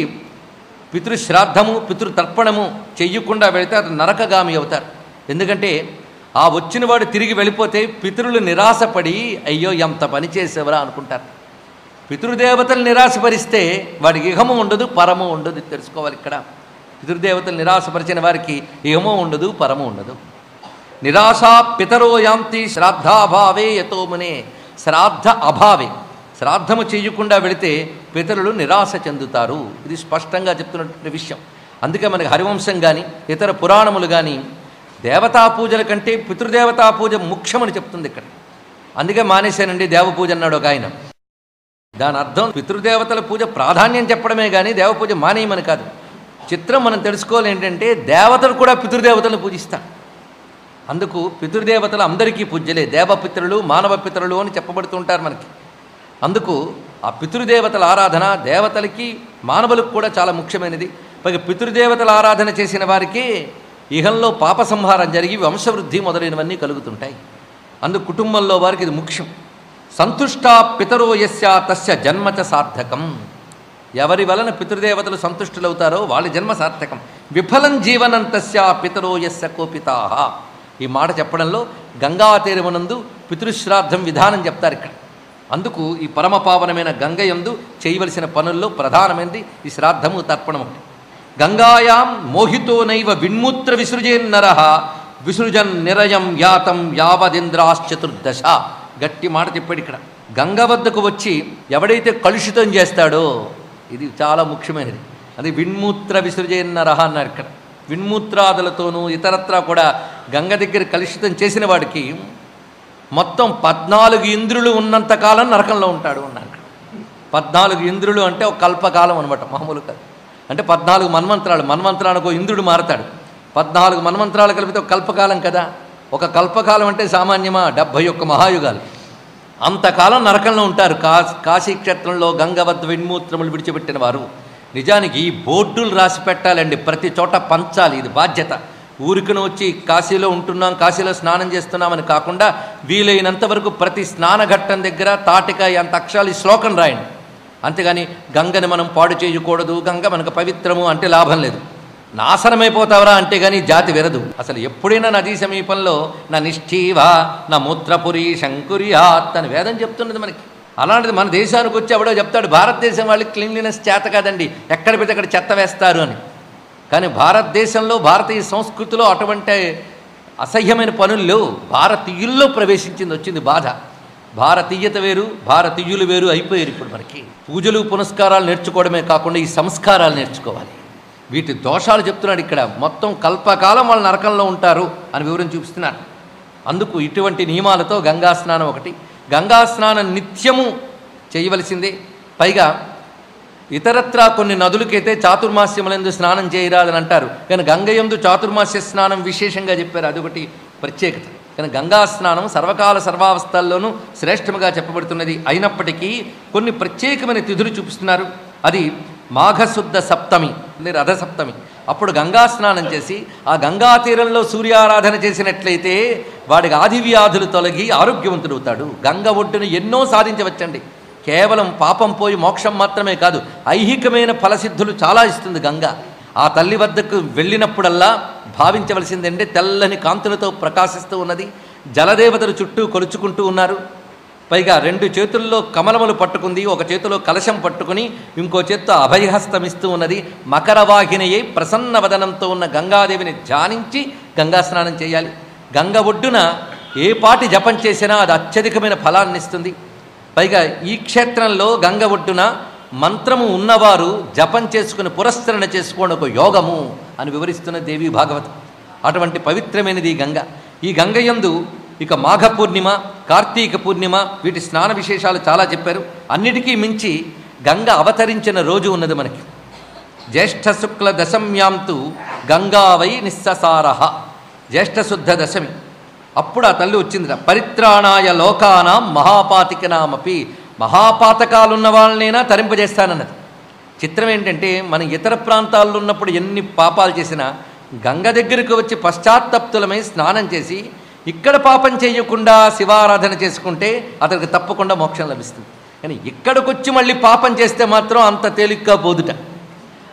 పితృశ్రాద్ధము పితృతర్పణము చెయ్యకుండా వెళితే అతను నరకగామి అవుతారు. ఎందుకంటే ఆ వచ్చినవాడు తిరిగి వెళ్ళిపోతే పితరులు నిరాశపడి అయ్యో ఎంత పని చేసేవరా అనుకుంటారు. పితృదేవతలు నిరాశపరిస్తే వాడికి ఇహము ఉండదు, పరము ఉండదు. తెలుసుకోవాలి ఇక్కడ. పితృదేవతలు నిరాశపరిచిన వారికి ఇహము ఉండదు, పరము ఉండదు. నిరాశా పితరో యాంతి శ్రాద్ధాభావే యతోమునే. శ్రాద్ధ అభావే, శ్రాద్ధము చేయకుండా వెళితే పితరులు నిరాశ చెందుతారు. ఇది స్పష్టంగా చెప్తున్నటువంటి విషయం. అందుకే మనకి హరివంశం కానీ ఇతర పురాణములు కానీ దేవతా పూజల కంటే పితృదేవతా పూజ ముఖ్యమని చెప్తుంది ఇక్కడ. అందుకే మానేశానండి దేవపూజ అన్నాడు ఒక ఆయన. దాని అర్థం పితృదేవతల పూజ ప్రాధాన్యం చెప్పడమే కానీ దేవపూజ మానేయమని కాదు. చిత్రం మనం తెలుసుకోవాలి ఏంటంటే దేవతలు కూడా పితృదేవతలను పూజిస్తారు. అందుకు పితృదేవతలు అందరికీ పూజ్యలే. దేవపితరులు మానవ పితరులు అని చెప్పబడుతుంటారు మనకి. అందుకు ఆ పితృదేవతల ఆరాధన దేవతలకి మానవులకు కూడా చాలా ముఖ్యమైనది. పైగా పితృదేవతల ఆరాధన చేసిన వారికి ఇహంలో పాప సంహారం జరిగి వంశవృద్ధి మొదలైనవన్నీ కలుగుతుంటాయి. అందుకు కుటుంబంలో వారికి ఇది ముఖ్యం. సంతుష్టా పితరో యస్య తస్య జన్మచ సార్థకం. ఎవరి వలన పితృదేవతలు సంతుష్టులవుతారో వాళ్ళ జన్మ సార్థకం. విఫలం జీవనం తస్య పితరో యస్య కోపితాః. ఈ మాట చెప్పడంలో గంగా తీరమునందు పితృశ్రాద్ధం విధానం చెప్తారు ఇక్కడ. అందుకు ఈ పరమపావనమైన గంగయందు చేయవలసిన పనుల్లో ప్రధానమైనది ఈ శ్రాద్ధము తర్పణము. గంగాయాం మోహితో నైవ విన్మూత్ర విసృజేన్నరః విసృజన్ నిరయం యాతం యావదింద్రాశ్చతుర్దశ. గట్టి మాట చెప్పాడు ఇక్కడ. గంగ వద్దకు వచ్చి ఎవడైతే కలుషితం చేస్తాడో, ఇది చాలా ముఖ్యమైనది, అది విన్మూత్ర విసృజేన్నరహ అన్నారు ఇక్కడ. విన్మూత్రాదులతోనూ ఇతరత్రా కూడా గంగ దగ్గర కలుషితం చేసిన వాడికి మొత్తం 14 ఇంద్రులు ఉన్నంతకాలం నరకంలో ఉంటాడు అన్నారు. 14 ఇంద్రులు అంటే ఒక కల్పకాలం అనమాట, మామూలు కాదు. అంటే 14 మన్వంతరాలు, మన్వంతరానికి ఒక ఇంద్రుడు మారతాడు. 14 మన్వంతరాలు కలిపితే ఒక కల్పకాలం కదా. ఒక కల్పకాలం అంటే సామాన్యమా? 71 మహాయుగాలు. అంతకాలం నరకంలో ఉంటారు కాశీక్షేత్రంలో గంగవద్ద విన్మూత్రములు విడిచిపెట్టిన వారు. నిజానికి బోర్డులు రాసి పెట్టాలండి, ప్రతి చోట పంచాలి, ఇది బాధ్యత. ఊరికను వచ్చి కాశీలో ఉంటున్నాం, కాశీలో స్నానం చేస్తున్నామని కాకుండా వీలైనంత వరకు ప్రతి స్నానఘట్టం దగ్గర తాటికాయ అంత అక్షరాలు ఈ శ్లోకం రాయండి. అంతేగాని గంగని మనం పాడు చేయకూడదు, గంగ మనకు పవిత్రము అంటే లాభం లేదు. నాశనమైపోతావరా అంటే కానీ జాతి విరదు. అసలు ఎప్పుడైనా నదీ సమీపంలో నా నిష్ఠీవా నా మూత్రపురి శంకుర్యాత్ అని వేదం చెప్తున్నది మనకి. అలాంటిది మన దేశానికి వచ్చి ఎవడో చెప్తాడు భారతదేశం వాళ్ళకి క్లీన్లీనెస్ చేత కాదండి, ఎక్కడ పెడితే అక్కడ చెత్త వేస్తారు అని. కానీ భారతదేశంలో భారతీయ సంస్కృతిలో అటువంటి అసహ్యమైన పనుల్లో భారతీయుల్లో ప్రవేశించింది, వచ్చింది బాధ. భారతీయత వేరు, భారతీయులు వేరు అయిపోయారు ఇప్పుడు మనకి. పూజలు పునస్కారాలు నేర్చుకోవడమే కాకుండా ఈ సంస్కారాలు నేర్చుకోవాలి. వీటి దోషాలు చెప్తున్నాడు ఇక్కడ. మొత్తం కల్పకాలం వాళ్ళు నరకంలో ఉంటారు అని వివరం చూపిస్తున్నారు. అందుకు ఇటువంటి నియమాలతో గంగా స్నానం ఒకటి. గంగా స్నానం నిత్యము చేయవలసిందే. పైగా ఇతరత్రా కొన్ని నదులకైతే చాతుర్మాస్యములందు స్నానం చేయరాదని అంటారు, కానీ గంగయందు చాతుర్మాస్య స్నానం విశేషంగా చెప్పారు, అదొకటి ప్రత్యేకత. కానీ గంగా స్నానం సర్వకాల సర్వావస్థల్లోనూ శ్రేష్టముగా చెప్పబడుతున్నది. అయినప్పటికీ కొన్ని ప్రత్యేకమైన తిథులు చూపిస్తున్నారు. అది మాఘశుద్ధ సప్తమి, రథసప్తమి. అప్పుడు గంగా స్నానం చేసి ఆ గంగా తీరంలో సూర్యారాధన చేసినట్లయితే వాడికి ఆది వ్యాధులు తొలగి ఆరోగ్యవంతుడవుతాడు. గంగ ఒడ్డును ఎన్నో సాధించవచ్చండి. కేవలం పాపం పోయి మోక్షం మాత్రమే కాదు, ఐహికమైన ఫలసిద్ధులు చాలా ఇస్తుంది గంగ. ఆ తల్లి వద్దకు వెళ్ళినప్పుడల్లా భావించవలసిందంటే తెల్లని కాంతులతో ప్రకాశిస్తూ ఉన్నది. జలదేవతలు చుట్టూ కొలుచుకుంటూ ఉన్నారు. పైగా 2 చేతుల్లో కమలములు పట్టుకుంది, ఒక చేతిలో కలశం పట్టుకుని ఇంకో చేత్తో అభయహస్తమిస్తూ ఉన్నది. మకరవాహినయే ప్రసన్న వదనంతో ఉన్న గంగాదేవిని ధ్యానించి గంగా స్నానం చేయాలి. గంగ ఒడ్డున ఏ పాటి జపం చేసినా అది అత్యధికమైన ఫలాన్ని ఇస్తుంది. పైగా ఈ క్షేత్రంలో గంగ ఒడ్డున మంత్రము ఉన్నవారు జపం చేసుకుని పురస్కరణ చేసుకోవడం ఒక యోగము అని వివరిస్తున్న దేవి భాగవతం. అటువంటి పవిత్రమైనది ఈ గంగ. ఈ గంగయందు ఇక మాఘ పూర్ణిమ, కార్తీక పూర్ణిమ వీటి స్నాన విశేషాలు చాలా చెప్పారు. అన్నిటికీ మించి గంగ అవతరించిన రోజు ఉన్నది మనకి. జ్యేష్ఠ శుక్ల దశమ్యాంతు గంగావై నిస్ససారహ. జ్యేష్ఠశుద్ధ దశమి అప్పుడు ఆ తల్లి వచ్చిందిట. పరిత్రాణాయ లోకానాం మహాపాతికనామపి. మహాపాతకాలున్న వాళ్ళనైనా తరింపజేస్తానన్నది. చిత్రం ఏంటంటే మనం ఇతర ప్రాంతాల్లో ఉన్నప్పుడు ఎన్ని పాపాలు చేసినా గంగ దగ్గరికి వచ్చి పశ్చాత్తప్తులమై స్నానం చేసి ఇక్కడ పాపం చేయకుండా శివారాధన చేసుకుంటే అతనికి తప్పకుండా మోక్షం లభిస్తుంది. కానీ ఇక్కడికి వచ్చి మళ్ళీ పాపం చేస్తే మాత్రం అంత తేలిగ్గా పోదుట.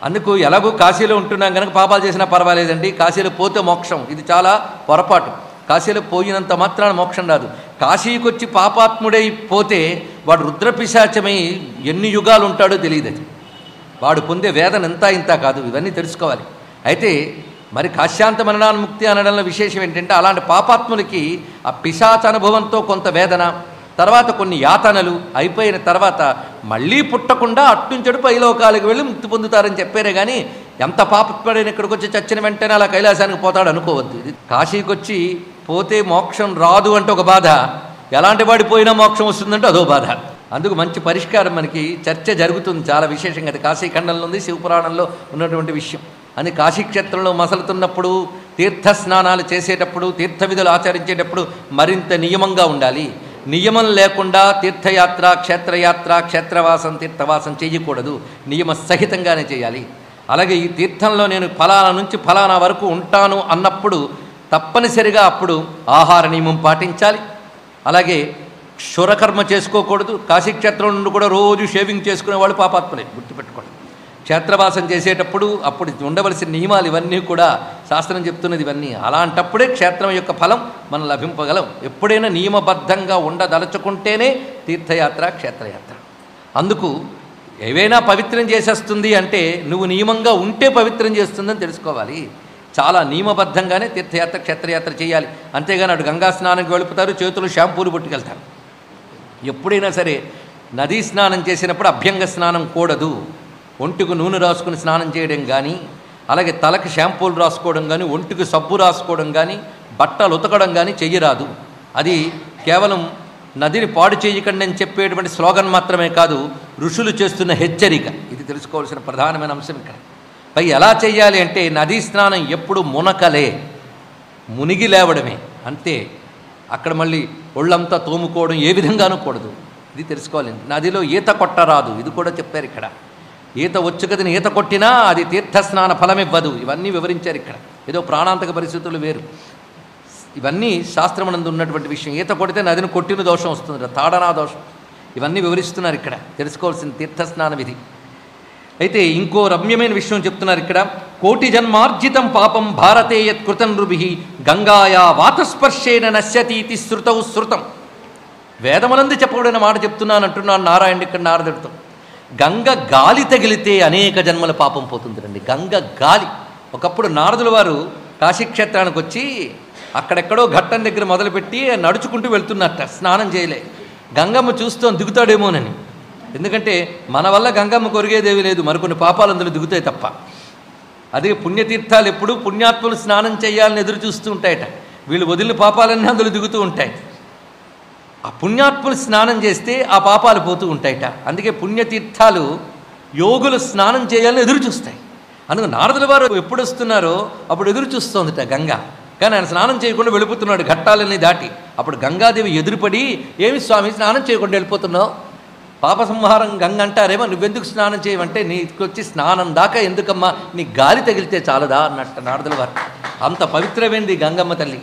అందుకు ఎలాగో కాశీలో ఉంటున్నాం కనుక పాపాలు చేసినా పర్వాలేదండి, కాశీలో పోతే మోక్షం, ఇది చాలా పొరపాటు. కాశీలో పోయినంత మాత్రాన మోక్షం రాదు. కాశీకి వచ్చి పాపాత్ముడై పోతే వాడు రుద్రపిశాచమై ఎన్ని యుగాలు ఉంటాడో తెలియదు. అది వాడు పొందే వేదన ఎంత ఇంత కాదు. ఇవన్నీ తెలుసుకోవాలి. అయితే మరి కాశ్యాంత మరణాన్ముక్తి అనడంలో విశేషం ఏంటంటే అలాంటి పాపాత్ములకి ఆ పిశాచ అనుభవంతో కొంత వేదన, తర్వాత కొన్ని యాతనలు అయిపోయిన తర్వాత మళ్ళీ పుట్టకుండా అట్టుంచడు పైలోకాలకు వెళ్ళి ముక్తి పొందుతారని చెప్పారే కానీ ఎంత పాపపడిన ఇక్కడికి వచ్చి చచ్చిన వెంటనే అలా కైలాసానికి పోతాడు అనుకోవద్దు. ఇది కాశీకి వచ్చి పోతే మోక్షం రాదు అంటే ఒక బాధ, ఎలాంటి వాడి పోయినా మోక్షం వస్తుందంటే అదో బాధ. అందుకు మంచి పరిష్కారం మనకి చర్చ జరుగుతుంది చాలా విశేషంగా. అది కాశీఖండంలో ఉంది, శివపురాణంలో ఉన్నటువంటి విషయం. అని కాశీక్షేత్రంలో మసలుతున్నప్పుడు, తీర్థస్నానాలు చేసేటప్పుడు, తీర్థ విధులు ఆచరించేటప్పుడు మరింత నియమంగా ఉండాలి. నియమం లేకుండా తీర్థయాత్ర, క్షేత్రయాత్ర, క్షేత్రవాసం, తీర్థవాసం చేయకూడదు. నియమ సహితంగానే చేయాలి. అలాగే ఈ తీర్థంలో నేను ఫలానా నుంచి ఫలానా వరకు ఉంటాను అన్నప్పుడు తప్పనిసరిగా అప్పుడు ఆహార నియమం పాటించాలి. అలాగే క్షురకర్మ చేసుకోకూడదు. కాశీక్షేత్రం నుండి కూడా రోజు షేవింగ్ చేసుకునేవాళ్ళు పాపాత్ములే, గుర్తుపెట్టుకోండి. క్షేత్రవాసం చేసేటప్పుడు అప్పుడు ఉండవలసిన నియమాలు ఇవన్నీ కూడా శాస్త్రం చెప్తున్నది. ఇవన్నీ అలాంటప్పుడే క్షేత్రం యొక్క ఫలం మనం లభింపగలం. ఎప్పుడైనా నియమబద్ధంగా ఉండదలుచుకుంటేనే తీర్థయాత్ర, క్షేత్రయాత్ర. అందుకు ఏవైనా పవిత్రం చేసేస్తుంది అంటే నువ్వు నియమంగా ఉంటే పవిత్రం చేస్తుందని తెలుసుకోవాలి. చాలా నియమబద్ధంగానే తీర్థయాత్ర, క్షేత్రయాత్ర చేయాలి. అంతేగాని అటు గంగా స్నానానికి వెళుపుతారు, చేతులు షాంపూలు పట్టుకెళ్తారు. ఎప్పుడైనా సరే నదీ స్నానం చేసినప్పుడు అభ్యంగ స్నానం కూడదు. ఒంటికి నూనె రాసుకుని స్నానం చేయడం కానీ, అలాగే తలకి షాంపూలు రాసుకోవడం కానీ, ఒంటికి సబ్బు రాసుకోవడం కానీ, బట్టలు ఉతకడం కానీ చెయ్యరాదు. అది కేవలం నదిని పాడు చేయకండి అని చెప్పేటువంటి స్లోగన్ మాత్రమే కాదు, ఋషులు చేస్తున్న హెచ్చరిక. ఇది తెలుసుకోవాల్సిన ప్రధానమైన అంశం ఇక్కడ. పై ఎలా చేయాలి అంటే, నదీ స్నానం ఎప్పుడు మునకలే, మునిగి లేవడమే అంతే. అక్కడ మళ్ళీ ఒళ్ళంతా తోముకోవడం ఏ విధంగానూ కూడదు. ఇది తెలుసుకోవాలి. నదిలో ఈత కొట్టరాదు, ఇది కూడా చెప్పారు ఇక్కడ. ఈత వచ్చు కదని ఈత కొట్టినా అది తీర్థస్నాన ఫలమివ్వదు. ఇవన్నీ వివరించారు ఇక్కడ. ఏదో ప్రాణాంతక పరిస్థితులు వేరు, ఇవన్నీ శాస్త్రమునందు ఉన్నటువంటి విషయం. ఈత కొడితే నదిని కొట్టిన దోషం వస్తుంది, తాడనా దోషం. ఇవన్నీ వివరిస్తున్నారు ఇక్కడ, తెలుసుకోవాల్సిన తీర్థస్నాన విధి. అయితే ఇంకో రమ్యమైన విషయం చెప్తున్నారు ఇక్కడ. కోటి జన్మార్జితం పాపం భారతే యత్ కృతం నృభిః గంగాయా వాతస్పర్శేన నశ్యతీతి శృతౌ శృతం. వేదములందు చెప్పబడిన మాట చెప్తున్నాను అంటున్నాను నారాయణుడు ఇక్కడ నారదుడితో. గంగ గాలి తగిలితే అనేక జన్మల పాపం పోతుంది రండి. గంగ గాలి. ఒకప్పుడు నారదుల వారు కాశీక్షేత్రానికి వచ్చి అక్కడెక్కడో ఘట్టం దగ్గర మొదలుపెట్టి నడుచుకుంటూ వెళ్తున్నట్ట, స్నానం చేయలే. గంగమ్మ చూస్తూ దిగుతాడేమోనని. ఎందుకంటే మన వల్ల గంగమ్మ కొరిగేదేవి లేదు, మరికొన్ని పాపాలు అందులో దిగుతాయి తప్ప. అదే పుణ్యతీర్థాలు ఎప్పుడు పుణ్యాత్మలు స్నానం చేయాలని ఎదురు చూస్తూ ఉంటాయట. వీళ్ళు వదిలిన పాపాలన్నీ అందులో దిగుతూ ఉంటాయి. ఆ పుణ్యాత్ములు స్నానం చేస్తే ఆ పాపాలు పోతూ ఉంటాయట. అందుకే పుణ్యతీర్థాలు యోగులు స్నానం చేయాలని ఎదురు చూస్తాయి. అందుకు నారదుల వారు ఎప్పుడు వస్తున్నారో అప్పుడు ఎదురు చూస్తోందిట గంగ. కానీ ఆయన స్నానం చేయకుండా వెళ్ళిపోతున్నాడు ఘట్టాలన్నీ దాటి. అప్పుడు గంగాదేవి ఎదురుపడి, ఏమి స్వామి స్నానం చేయకుండా వెళ్ళిపోతున్నావు, పాప సంహారం గంగ అంటారేమో, నువ్వెందుకు స్నానం చేయమంటే, నీకొచ్చి స్నానం దాకా ఎందుకమ్మా, నీ గాలి తగిలితే చాలదా అన్నట్టు నారదుల వారు. అంత పవిత్రమైంది గంగమ్మ తల్లి.